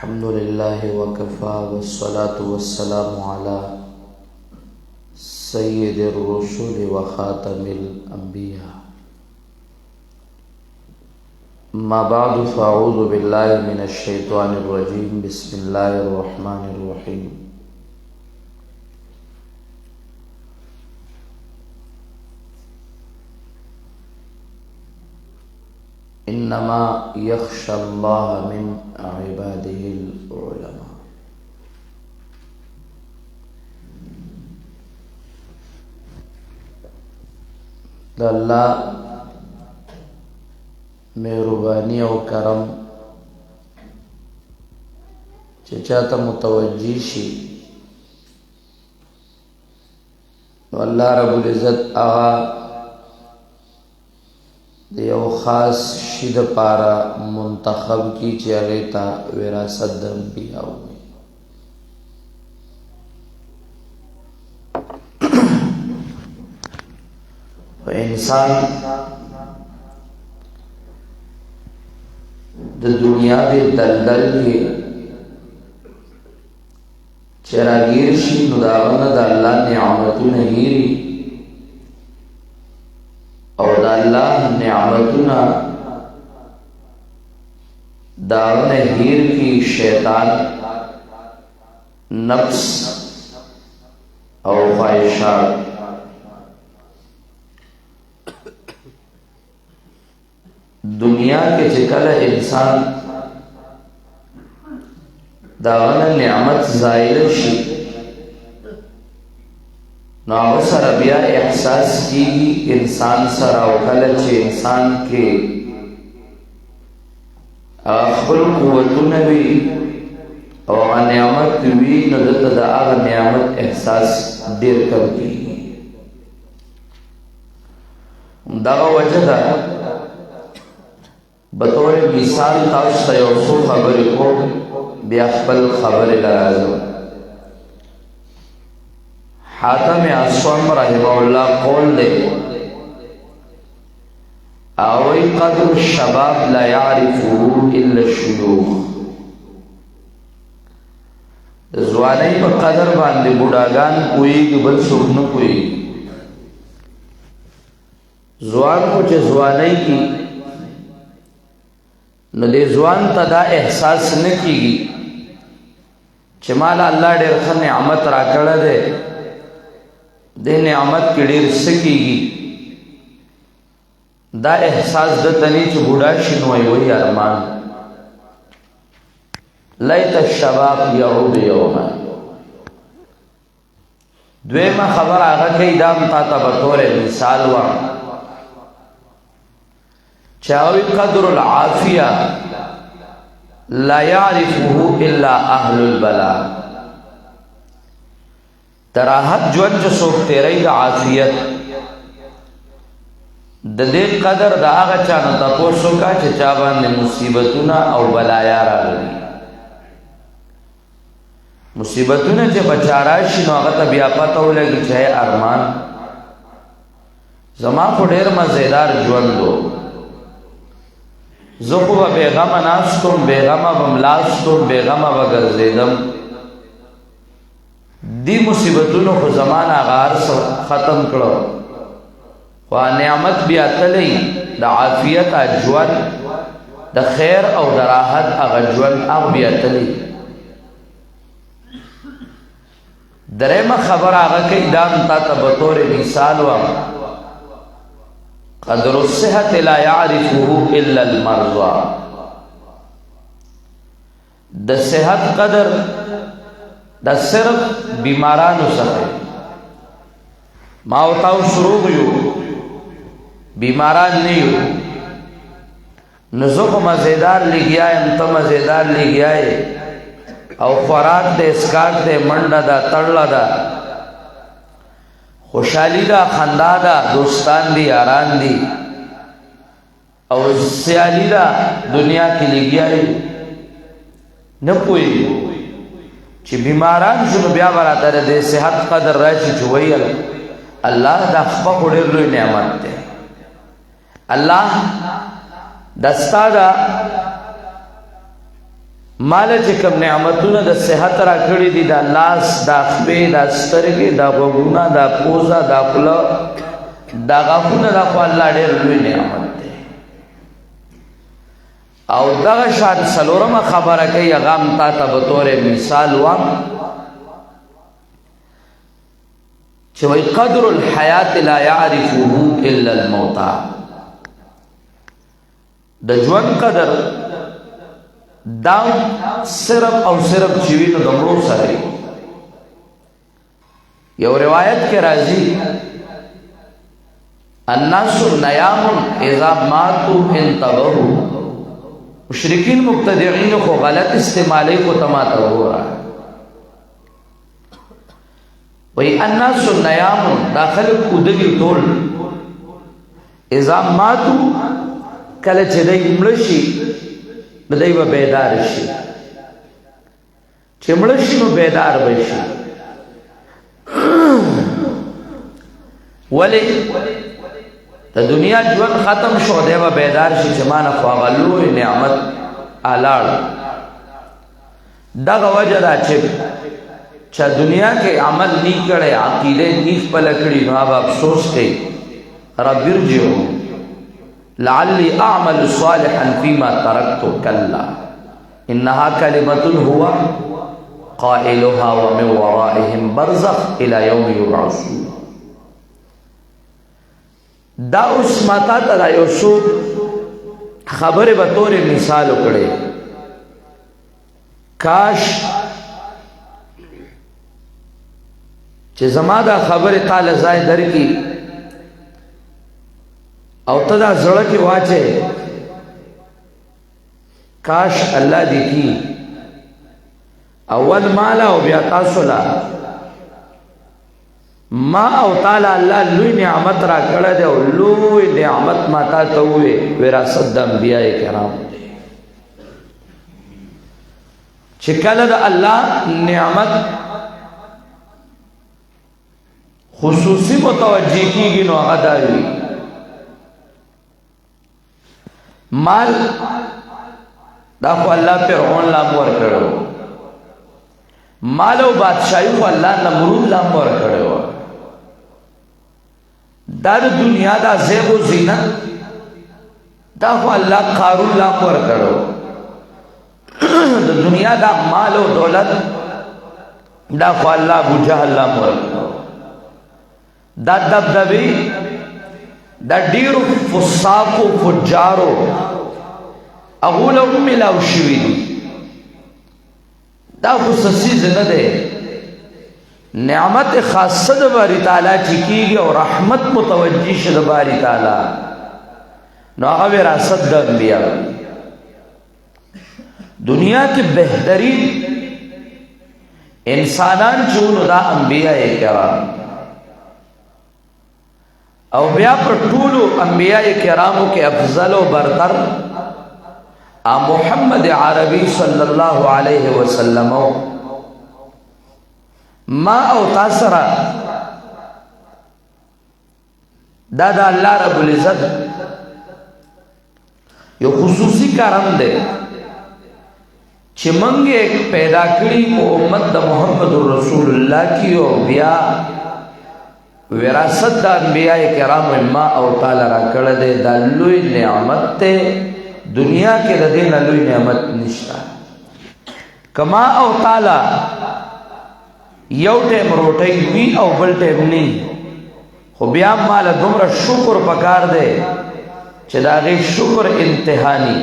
الحمد لله وكفى والصلاة والسلام على سيد الرسل وخاتم الأنبياء ما بعد فأعوذ بالله من الشيطان الرجيم بسم الله الرحمن الرحيم إنما يخشى الله من عباده العلماء دا اللہ مہربانی او کرم چاہتا متوجی شي نو اللہ رب العزت آغا دیو خاص شید پارا منتخب کی چیغیتا وراثت د انبیاء میں انسان د دنیا دے دلدل کے چراگیر شی نداغن دا اللہ نعمتو نگیری اور دا اللہ نعمتنا داغن ہیر کی شیطان نفس اور خواہشات دنیا کے چکل انسان داغن نعمت زائل شی نو سر بیا احساس کی انسان سر او کله چې انسان کې خپل قوتونه وي او نعمت وي نو دته د هغه نعمت احساس ډیر کم کیږي دا وجه ده بطور مثال تاسو ته یو څو خبرې کوم بیا خپل خبرې لازم حاتم اصم رحمه اللہ قول دے اوی قدر الشباب لا يعرفه الا الشيوخ زوانی پا قدر باندے بڑاگان کوئی بل سخن کوئی زوان کو چه زوانی کی نو دے زوان تا دا احساس نکی گی چه مالا اللہ دیر خن نعمت را کرده دے دے نعمت کی ډیر سکیږي دا احساس د تنی چې بوډا شنوي وي ارمان لیت الشباب یعود یوما دویمه خبر هغه کوي دا تا ته بطور مثال و چاوی قدر العافیه لا يعرفه الا اهل البلاء تراحت جون جو سوک تیرئی دا عافیت دا دے قدر دا آغا چانا تا پوسو کا چاچابان دے مصیبتونا او بلایا را گئی مصیبتونا چے بچاراشی نو آغا تا بیا پتاو لگی چاہے ارمان زمان کو دیر مزیدار جون دو زخو با بیغم ناستم بیغم بملاستم بیغم بگرزیدم دی مصیبتونو خو زمان آغار ختم کرو خواہ نعمت بیا تلی دا عافیت اجوان دا خیر او دا راحت اجوان اغ بیا تلی درم خبر آغا کئی دام تا بطور مثال و قدر الصحت لا يعرفه الا المرضى دا صحت قدر دا صرف بیمارانو سخه ما وتاو شروع یو بیماران نیو نزو کو مزیدار لگیا ہے انتا مزیدار لگیا ہے او خوراک دے اسکاک دے منڈا دا تڑلا دا خوشحالی دا خندا دا دوستان دی آران دی او سیالی دا دنیا کی لگیا ہے نپوئی چی بیماران شنو بیا براتا دے صحت قدر راشی چوئی اللہ دا خفا خوڑیر لوی نعمت دے اللہ دستا دا مال چې کوم نعمتونه د صحت را کړی دي، دا لاس، دا خپې، دا سترګې، دا غوږونه، دا پوزه، دا خوله، دا غاښونه، دا خو الله ډېر لوی نعمت دی. او دغه شان څلورمه خبره کوي، هغه هم تا ته به طور مثال وایم چې وایي قدر الحیات لا یعرفه الا الموتى. د ژوند قدر دا صرف او صرف چې وي نو د مړو سره وي. یو روایت کې راځي الناس نیام اذا ماتوا انتبهوا. مشرکین مبتدعین خو غلط استعمالی کو تماتا ہو رہا ہے. وی الناس نیام داخل کودگی ټول اذا ماتوا کله چې دی مړه شي نو دی به بیدار شي. چې مړه شي نو بیدار به شي. ولې د دنیا ژوند ختم شو، دی به بیدار شي چې ما نه خو هغه لوی نعمت الاړ. دغه وجه ده چې چا دنیا کې عمل نی کړی، عقیده نی خپله کړي، نو هغه افسوس کوي رب ارجعوا لعلی اعمل صالحا فيما ترکت کلا انها کلمة هو قائلها ومن ورائهم برزخ الى يوم يبعثون. دا اوس ماتا ته یو څو خبرې به طور مثال وکړې. کاش چې زما دا خبرې تاله ځای درکړي او ته دا زړه کې واچې. کاش الله دې کی اول مالا او بیا تاسو لا ما او تعالی الله لوی نعمت را کړه دی او لوی نعمت ما تا ته وې وراثت د انبیاء کرام دی. چې کله د الله نعمت خصوصی متوجه کیږي نو هغه دا وي مال. دا خو الله فرعون لا مور کړو، مال او بادشاہي خو الله نمرود لا مور کړو. دا د دنیا دا زیب و زینت دا خو الله قارون لا مور کړو. د دنیا دا مال او دولت دا خو الله ابو جهل لا مور کړو. دا دبدبی دا ډیرو فساقو فجارو اغول او ملاو شوی دی. دا خصوصی نه ده، نعمت خاصه د باری تعالی چې کیږي او رحمت متوجی شه د باری تعالی نو هغه وراثت د انبیاء. دنیا کې بهترین انسانان چونو دا انبیاء کرام او بیا پر ټولو انبیاء کرامو کې افضل او برتر محمد عربی صلی الله علیه وسلم. ما او تاسرا دا دا اللہ رب العزت یو خصوصی کارم دے چې منگے ایک پیدا کری کو امت دا محمد رسول اللہ کی او بیا وراثت دا انبیاء کرام ما او تعالی را کړه دے. دا لوی نعمت تے دنیا کې د دې نه لوی نعمت نشته. کما او تعالی یو ټیم روټۍ وی او بل ټیم نه، خو بیا مال دومره شکر پکار دی چې دا غي شکر امتحانی،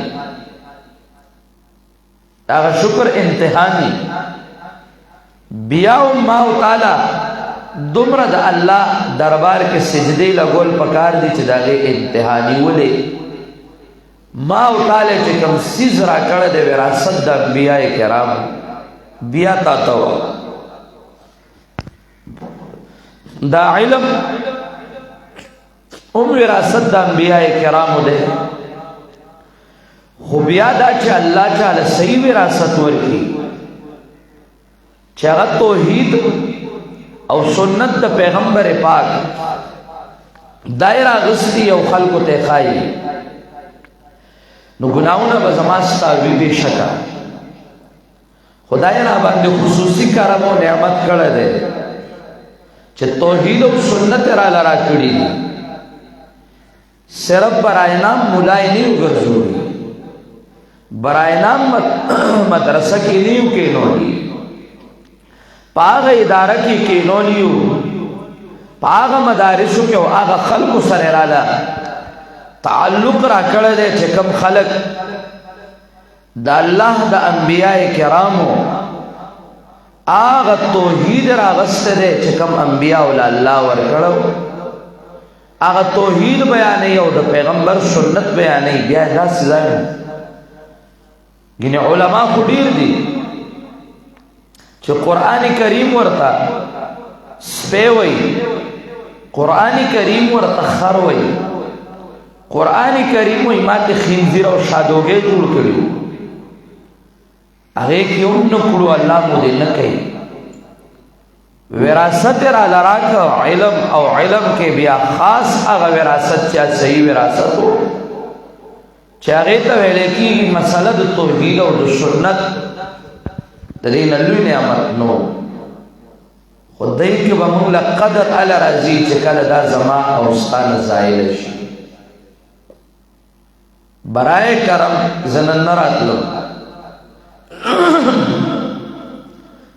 دا شکر امتحانی. بیا ما او تعالی دومره د الله دربار کې سجدي لګول پکار دي چې دا غي امتحانی ولې. ما او تعالی چې کوم سیز را کړه د وراثت د انبیاء کرام بیا تا ته دا علم وراثت د انبیاء کرام ده. خو بیا دا چې الله تعالی صحیح وراثت ورکړي چې هغه توحید او سنت د پیغمبر پاک دایره غستی او خلق ته خای نو گناہونا با زماستا وی بے شکا خدای را باندې خصوصي کرم او نعمت کړی دی چې توحید او سنت را لرا کړی دي. صرف برای نام مولای نه وګرځوي، برای نام مدرسه کې نیو کې نوړي، پاغ اداره کې نوړیو، پاغ مدارسو کې او هغه خلکو سره رااله تعلق را کړی دی چې کوم خلک د الله د انبیاء کرامو آغا توحید راغسته دی چې کوم انبیاء ول الله ورکړو، آغا توحید بیانې او د پیغمبر سنت بیانې. بیا دا سزا ګینه علما خو ډیر دي چې قران کریم ورته سپوي، قران کریم ورته خر وي، قران کریم وي ماته خنزیر او شادوګي جوړ کړیو. هغه کیوں نو کړو الله مو دې نه کوي. وراثت را لراک علم او علم کې بیا خاص هغه وراثت چې صحیح وراثت وو چې هغه ته ویل کی مسله د توحید او د سنت د دې لوی نعمت نو خدای کې به موږ له قدر ال راضي چې کله دا زما او ستانه زایل شي. برای کرم زنن راتلو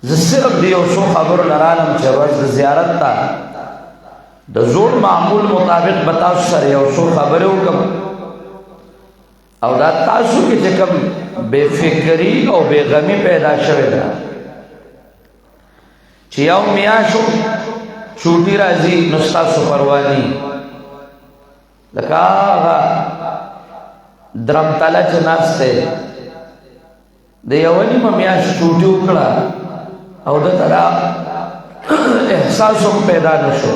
زه صرف دی یو څو خبرو لرالم چې ورځ د زیارت ته د زوړ معمول مطابق به تاسو سره یو څو خبرې وکړم او دا تاسو کې چې کوم بے فکری او بے غمی پیدا شوې ده چې یو میاشو چوټي راځي نو ستاسو پرواني لکه هغه درمتاله چې ناسته د یو نیمه میاشت چوټي وکړه او د ترا احساس هم پیدا نشو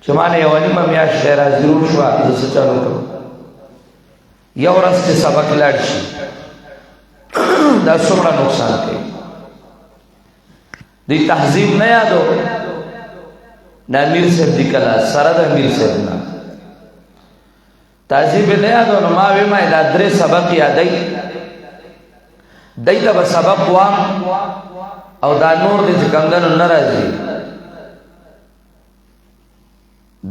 چې مانه یو نیمه میاشت راځي شو د څه چلو کوم یو ورځ چې سبق لاړ شي دا څومره نقصان کوي. دی تهذیب نه یادو د امیر صاحب دی کلا سره د امیر صاحب نه تهذیب نه یادو نو ما وی ما دا درې سبق یادای دای ته سبق وام او دا نور دې څنګه نه راځي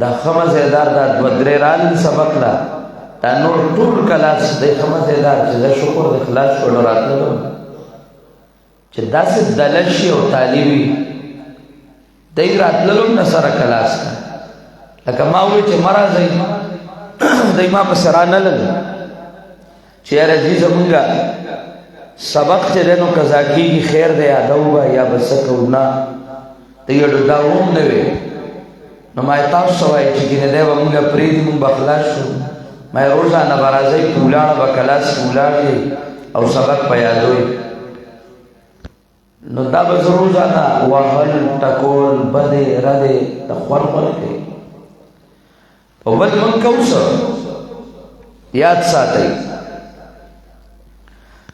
دا خمسهدار دا درې رال سبق لا دا نور ټول کلاس دې خمسهدار چې شکر د اخلاص کولو راتلو چې داسې دلشي او طالبي دای راتلو نه سره کلاس لکه ما وی چې مرزي دای ما په سره نه لګ چې راځي زمونږه سبق چې دنو قضا کیږي خیر دی یادوبا یا بس کونا ته یو داوم نه وي نو ما تاسو وای چې ګینه دی موږ پرې دې موږ بخلاص شو ما روزانه برازي کولاړه وکلاس کولاړي او سبق په یادوي نو دا به روزانه وهل ټکول بده راده تخور کوي او بل من کوسه یاد ساتي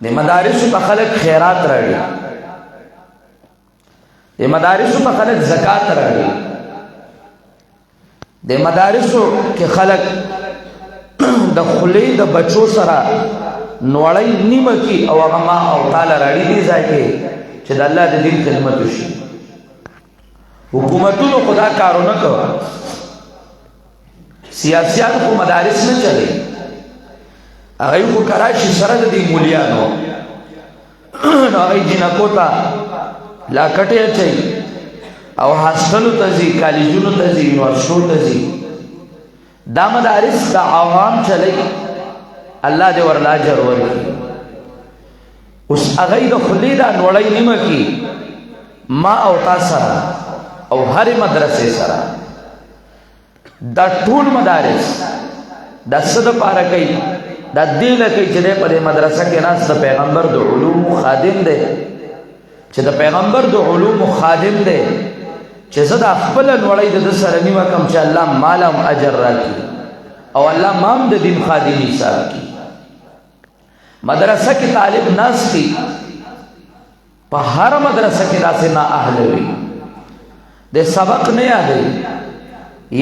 د مدارسو په خلک خیرات راړي، د مدارسو په خلک زکات راړي، د مدارسو کې خلک د خلی د بچو سره نوړی نیمه کی او هغه ما او تعالی راړي دي ځای کې چې د الله د دین خدمت وشي. حکومتونو خدا کارونه کوي، سیاسيان خو مدارس نه چلي، هغه کو کراشي سره د دې مولیانو نو هغه جنکو ته لا کټه اچي او هاستلو ته ځي، کالجونو ته ځي، یونیورسيټو ته ځي. دا مدارس د عوام چلي، الله دې ورلا اجر ورکړي. اوس هغه د خلی دا نوړی نیمه کی ما او تاسو سره او هر مدرسې سره دا ټول مدارس د صد پاره کوي دا دې لکه چې په مدرسه کې ناس د پیغمبر د علوم خادم دی، چې د پیغمبر د علوم خادم دی، چې زه د خپل نوړی د سره نیمه کم چې الله مالم اجر راکړي او الله مام د دین خادم حساب کړي. مدرسه کې طالب ناس کی په هر مدرسه کې داسې نه اهل وي د سبق نه یادوي.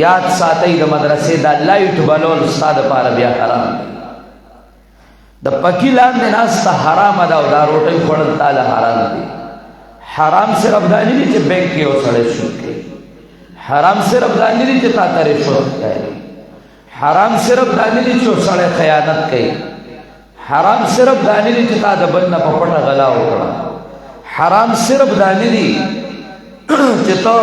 یاد ساتي د مدرسې د لایټ بلول استاد لپاره بیا حرام. د پکی لاندې ناسته حرام ده او دا روټۍ خوړل تعالی حرام دي. حرام صرف دا نه دي چې بینک کې یو سړی سود کوي. حرام صرف دا نه دي چې تا ته رشوت کوي. حرام صرف دا نه دي چې یو سړی خیانت کوي. حرام صرف دا نه دي چې تا د بل نه په پټه غلا وکړه. حرام صرف دا نه دي چې ته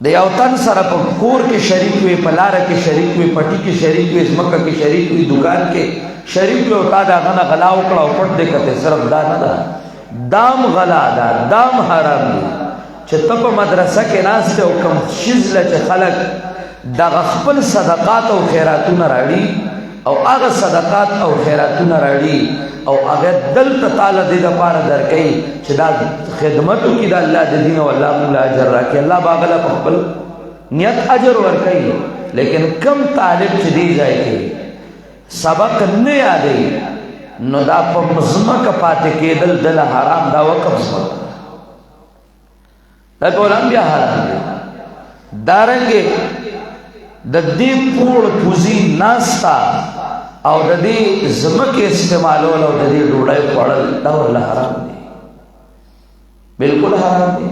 د یو تن سره په کور کې شریک وي، په لاره کې شریک وي، پټي کې شریک وي، ځمکه کې شریک وي، دکان کې شریک وي او تا د هغه نه غلا وکړه او پټ دې کته. صرف دا نه ده، دام غلا ده، دام حرام دي. چې ته په مدرسه کې ناست او کوم شیزله چې خلک دغه خپل صدقات او خیراتونه راړي او هغه صدقات او خیراتونه راړي او هغه دلته تعالی دې لپاره درکړي چې دا خدمت وکړي د الله د دین او الله موږ اجر راکړي. الله باغله په خپل نیت اجر ورکړي. لیکن کم طالب چې دی ځای کې سبق نه یادې نو دا په مزمکه پاتې کېدل دل حرام، دا وقف ځمکه دا ټول بیا حرام دي. دارنګې د دې پوړ پوزي ناستا او د دې ځمکې استعمالول او د دې ډوډۍ خوړل دا ولله حرام دي، بالکل حرام دي.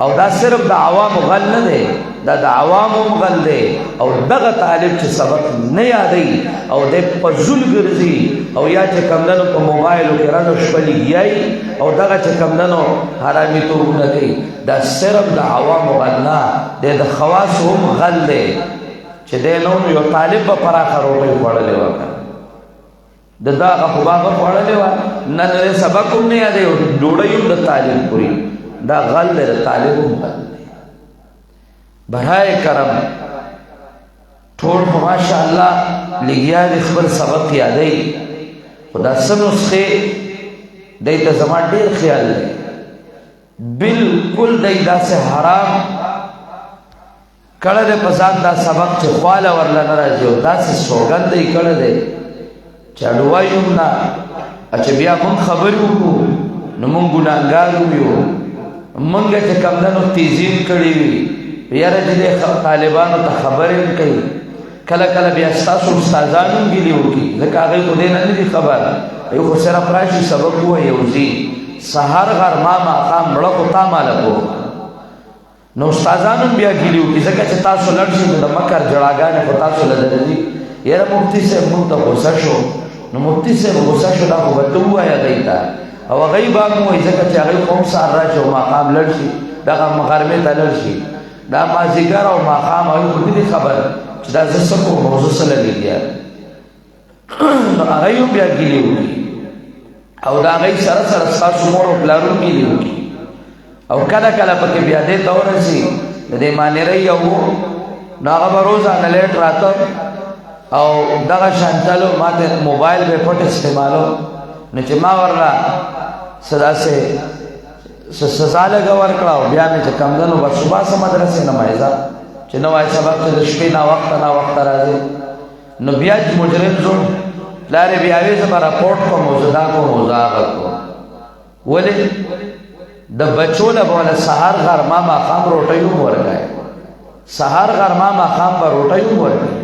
او دا صرف د عوامو غل نه دی، دا د عوامو غل دی. او دغه طالب چې سبق نه یادوي او د پزول ګرځي او یا چې کمدنو په موبایلو کې رڼو شپه لګیایي او دغه چې کمدنو حرامي توبونه کوي، دا صرف د عوامو غل نه دی، د خواصو هم غل دی. چې دی نو یو طالب به پراخه روټۍ خوړلې وه، د دا هغه خو به هغه خوړلې وه، نن سبق هم نه یادوي او ډوډۍ هم د طالب خوري. دا غل دی، د طالب هم غل دی. برای کرم ټول خو ماشاءالله لګیا دي خپل سبق یادوي، خو دا څه نسخې دی ته زما ډېر خیال دی. بالکل دی داسې حرام کړه دی په ځان دا سبق چې خواله ورله نه راځي او داسې سوګند دی کړه دی چې اډوایو هم نه چې بیا مونږ خبرې وکړو نو مونږ ګناهګار یو. مونږ چې کمدنو تیزیم کړي وي یاره دې طالبانو ته خبرې هم کوي، کله کله بیا ستاسو استادان هم ګیلې وکړي ځکه هغوی خو دې نه نه دي خبر، یو خو صرف راشي سبق ووایي او ځي. سهار غرمه ماښام مړه خو تا ماله پوه نو استادان هم بیا ګیلې وکړي ځکه چې تاسو لړ شي نو د مکر جړاګانې خو تاسو له درځي. یاره مفتي صاحب مونږ ته غوسه شو، نو مفتي صاحب غوسه شو دا خو به ته ووایه هغوی ته او هغوی به هم ووایي ځکه چې هغوی خو هم سهار راشي او ماښام لړ شي، دغه غرمې ته لړ شي. دا مازدیګر او ماښام هغوی خو نه دي خبر چې دا زه څه کوم او زه څه له لګیا نو هغوی هم بیا ګیلې وکړي او د هغوی سره سره ستاسو مور او پلار هم ګیلې وکړي. او کله کله پکې بیا دې ته ورسي د دې مانیرۍ یو نو هغه به روزانه لیټ راته او دغه شانتلو ما ته موبایل به پټ استعمالو نو چې ما ورله څه داسې سزا لږه ورکړه او بیا مې چې کمدنو به صبح څه مدرسې نه مایزه چې نه وایي سبق چې د شپې ناوخته راځي نو بیا چې مجرم زوړ پلار یې بیا وایي زه به راپورټ کوم او زه دا کوم او زه هغه کوم. ولې د بچو له به وله سهار غرمه ماښام روټۍ هم ورکوي، سهار غرمه ماښام به روټۍ هم ورکوي.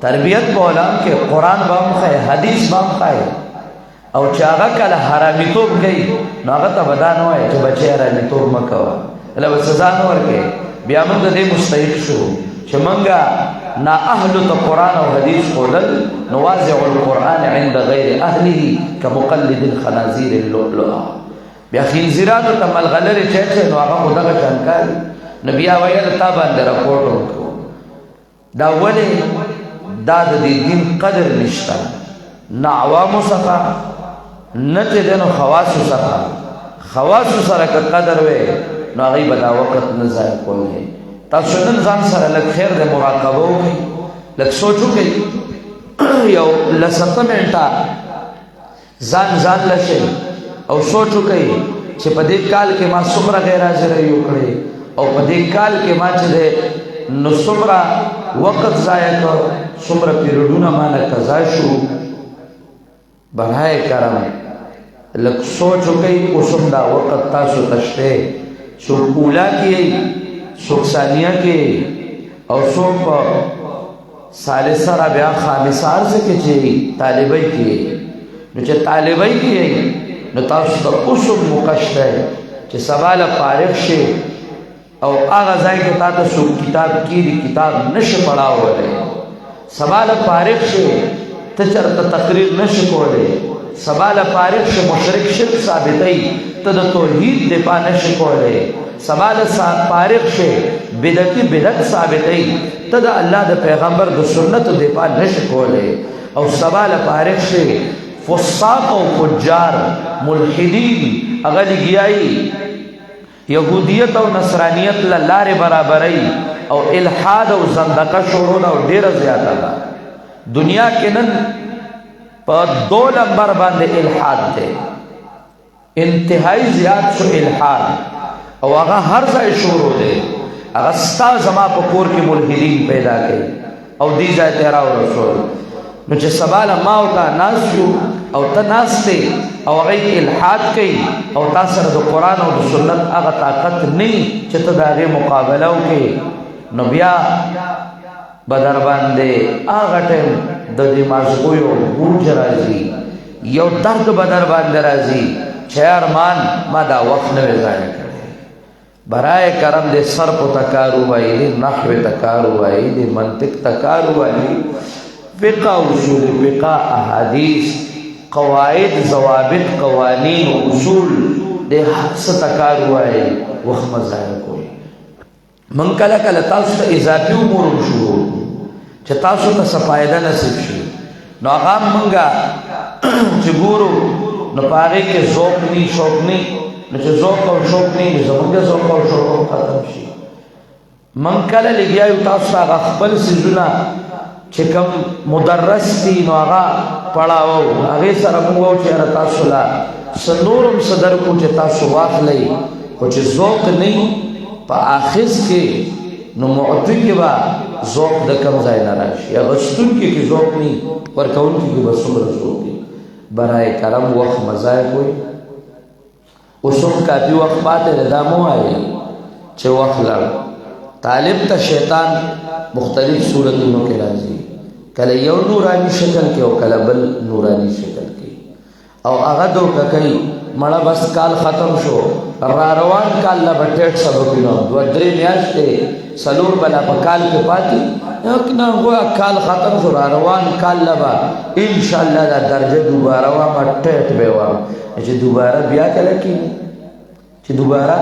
تربیت به وله هم کې قرآن به هم ښایي، حدیث به هم ښایي. او چې هغه کله حرامیتوب کوي نو هغه ته به دا نه وایي چې بچی حرامیتوب مه کوه، هله به سزا نه ورکوي. بیا موږ د دې مستحق شو چې موږ نااهلو ته قرآن او حدیث ښودل. نواضع القرآن عند غیر اهله کمقلد الخنازیر اللؤلؤا. بیا خنزیرانو ته ملغلرې چیچی نو هغه خو دغه شان کاري نو بیا ویل تا باندې راپورټ وکړو. دا ولې دا د دې دین قدر نشته، نه عوامو څخه نه چې دی نو خواصو څخه. خواصو سره که قدر وی نو هغوی به دا وخت نه ضایع کولی. تاسو نن ځان سره لږ خیر د مراقبه وکړئ، لږ سوچ وکړئ، یو لسته منټه ځان لشئ او سوچ وکړئ چې په دې کال کې ما څومره غیر حاضرۍ وکړې او په دې کال کې ما چې دی نو څومره وقت ضایع کړ، څومره پیریډونه ما نه قضا شو. برای کرم لږ سوچ وکړئ اوس هم دا وقت تاسو ته شته، څوک اوله کې څوک ثانیه کې او څوک په ثالثه رابعه خامسه ارزه کې چې طالبای کې نو چې طالبای کې نو تاسو ته اوسم مقشته چې سوال فارغ شي او هغه ځای کې تاسو کتاب کې کتاب نشه پڑھاوله سوال فارغ شي ته چرته تقریر نشه کوله سوال فارغ شي مشرک شرک ثابتای ته د توحید د پا نشه کوله سوال فارغ شي بدعتي بدعت ثابتای ته د الله د پیغمبر د سنت د پا نشه کوله او سوال فارغ شي فساق او فجار ملحدین هغه لګیای یهودیت او نصرانیت لاره برابرای او الحاد او زندقه شروع او ډیره زیاته ده دنیا کې نن په 2 نمبر باندې الحاد ده انتهائی زیات شو الحاد او هغه هر ځای شروع ده هغه ستا زما په کور کې ملحدین پیدا کړي او دې ځای ته راو رسول نو چې سوال ما او تا ناسو او ته ناسته او هغه الحاد کوي او تاسو سره د قران او د سنت هغه طاقت نه چې ته دغه مقابله وکړي نو بیا بدر باندې هغه ټیم د دې مازغو یو بوج راځي یو درد بدر باندې راځي چې ارمان ما دا وخت نه ځای کړی برای کرم دې سر په تکارو وای دې نحو تکارو وای دې منطق تکارو وای فقہ اصول فقہ احادیث قواعد ضوابط قوانین اصول دے حس تکار ہوئے وقت مظاہر کوئی من کلا کلا تاسو تا اضافی امور شروع چه تاسو تا سفایده نصیب شی نو اغام منگا چه گورو نو پاگے کے ذوق نی شوق نی نو چه ذوق او شوق نی زمانگا ذوق او شوق ختم شی من کلا لگیایو تاسو تا اغخبل سیزونا چې کوم مدرس دی نو هغه پڑھاو هغه سره موږ چې تاسو لا سنورم صدر کو چې تاسو واخلې او چې ذوق نه په اخص کې نو معطی کې با ذوق د کم ځای نه راشي یا غشتون کې ذوق نه ورکون کې به څومره ذوق دی برای کرم وخت مزای کوي اوسم کافي وخت پاتې دامو آئے چې وخت لړ طالب ته شیطان مختلف صورتونو کې راځي کله یو نورانی شکل کې او کله بل نورانی شکل کې او هغه دوکه کوي مړه بس کال ختم شو را روان کال لا بټټ سبق نو 2-3 میاشتې سلور بلا په کال کې پاتې یو کنه هو کال ختم شو را روان کال لا با ان شاء الله دا درجه دوباره وا مټټ به وا چې دوباره بیا کله کې چې دوباره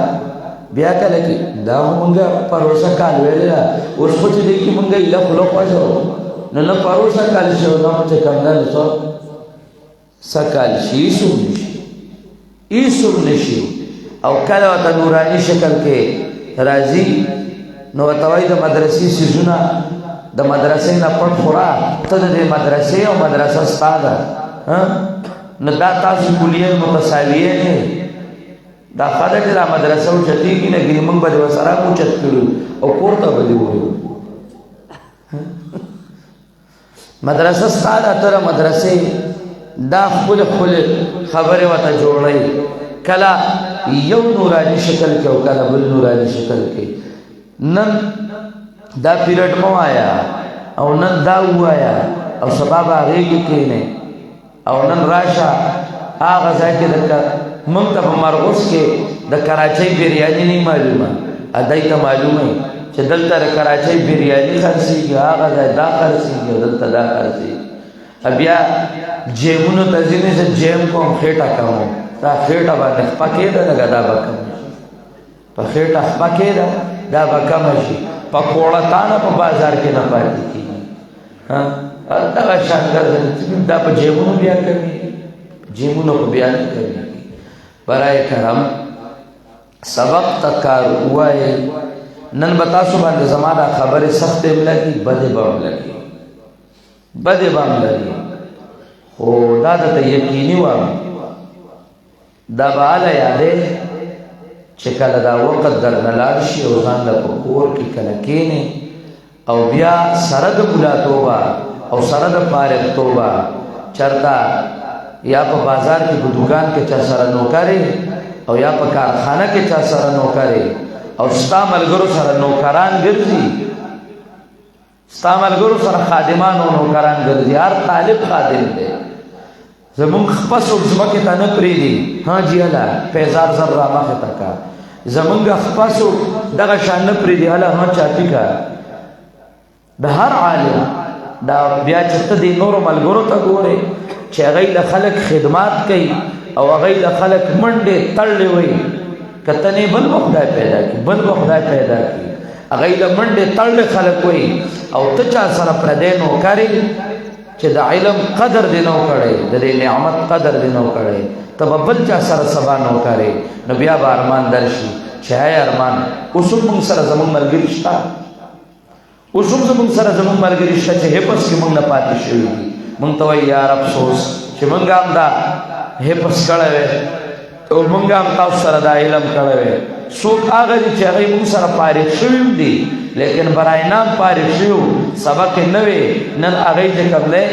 بیا کله کې دا مونږه پروسه کال ویل اوس په دې کې مونږه اله خلق واجو نه پروسه کال شو نو چې کوم نه نو سکال شي ایسو نشي او کله ته نورانی شکل کې راځي نو توای د مدرسې سيزونه د مدرسې نه پټ خورا ته د مدرسې او مدرسه ستاده نو دا تاسو کلیه متساویه نه دا خدای دې را مدرسه او چتی کې نه ګي موږ به وسره کو چت کړو او کوړه به دی وایو مدرسه ستاره تر مدرسې دا خپل خبره وته جوړي کلا یو نورانی شکل کې او کلا بل نورانی شکل کې نن دا پیریډ مو آیا او نن دا وایا او سبب هغه کې نه او نن راشه هغه ځای کې د مونږ ته مرغوس کې د کراچۍ بریاني نه معلومه ادای ته معلومه چې دلته د کراچۍ بریاني خرڅيږي هغه ځای دا خرڅيږي دلته دا خرڅيږي بیا جیمونو تزینه سے جیم کو خېټه کوم دا خېټه باندې پکې ده دا بکم په خېټه پکې ده دا بکم شي پکوړه تانه په بازار کې نه پاتې کیږي ها دا شاندار دا په جیمونو بیا کوي جیمونو په بیان کوي برای کرم سبق تکار وای نن بتا سو باندې زمانہ خبره سخت ملګي بده بام لګي بده بام لګي او دا د یقیني و دا بالا یادې چې کله دا وخت درنلار شي او ځان له کور کې کله کېنه او بیا سره د بلا توبه او سره د فارغ توبه چرتا یا په بازار کې په دکان کې چا سره نوکری او یا په کارخانه کې چا سره نوکری او ستا ملګرو سره نوکران ګرځي ستا ملګرو سره خادمان او نوکران ګرځي، هر طالب خادم دی. زمونږ خپه څوک ځمکې ته نه پرېږدي، ها جي هله پیزار زر را مخې ته کا. زمونږ خپه څوک دغه شان نه پرېږدي، هله ها چاپي کا. د هر عالم دا بیا چې ته دې نورو ملګرو ته ګورې چې هغوی له خلک خدمات کوي او هغوی له خلک منډې تړلې وي، که ته نه بل به خدای پیدا کړي، بل به خدای پیدا کړي. هغوی له منډې تړلې خلک وي او ته چا سره پردی نوکر یې چې د علم قدر دې نو کړی، د دې نعمت قدر دې نو کړی، ته به بل چا سره سبا نوکر یې، نو بیا به ارمان در شي چې هی ارمان اوس هم موږ سره زموږ ملګري شته، اوس هم زموږ سره زموږ ملګري شته چې حفظ کې موږ نه پاتې شوي دي. موږ ته وایي یار افسوس چې موږ هم دا حفظ کړی وی او موږ هم تاسو سره دا علم کړی وی. څوک هغه دي چې هغوی موږ سره فارغ شوي هم دي لیکن برای نام فارغ شوي سبق یې نه وی، نن هغوی چې کوم دی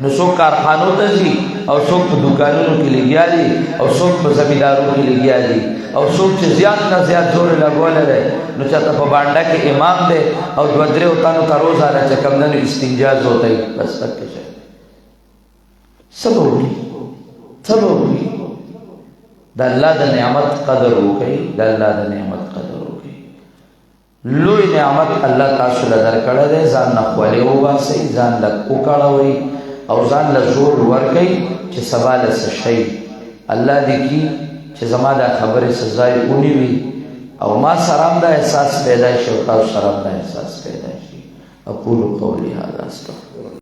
نو څوک کارخانو ته ځي او څوک په دوکانونو کې لګیا دي او څوک په زمیندارو کې لګیا دي او څوک چې زیات نه زیات زور یې لګولی دی نو چاته په بانډه کې امام دی او دوه درې تنو ته روزانه چې کوم دی استنجا زوتی بس تک شي. څه به وکړي، څه به وکړي؟ د الله د نعمت قدر وکړئ، د الله د نعمت قدر وکړئ. لوی نعمت الله تاسو له درکړی دی، ځان نه خولې وباسئ، ځان له وکړوئ او ځان له زور ورکئ چې سبا له څه شئ. الله دې کي چې زما دا خبرې څه ځای ونیوي او ما سره هم دا احساس پیدا شي او تاسو سره هم دا احساس پیدا شي. اقول قولي هذا استغفر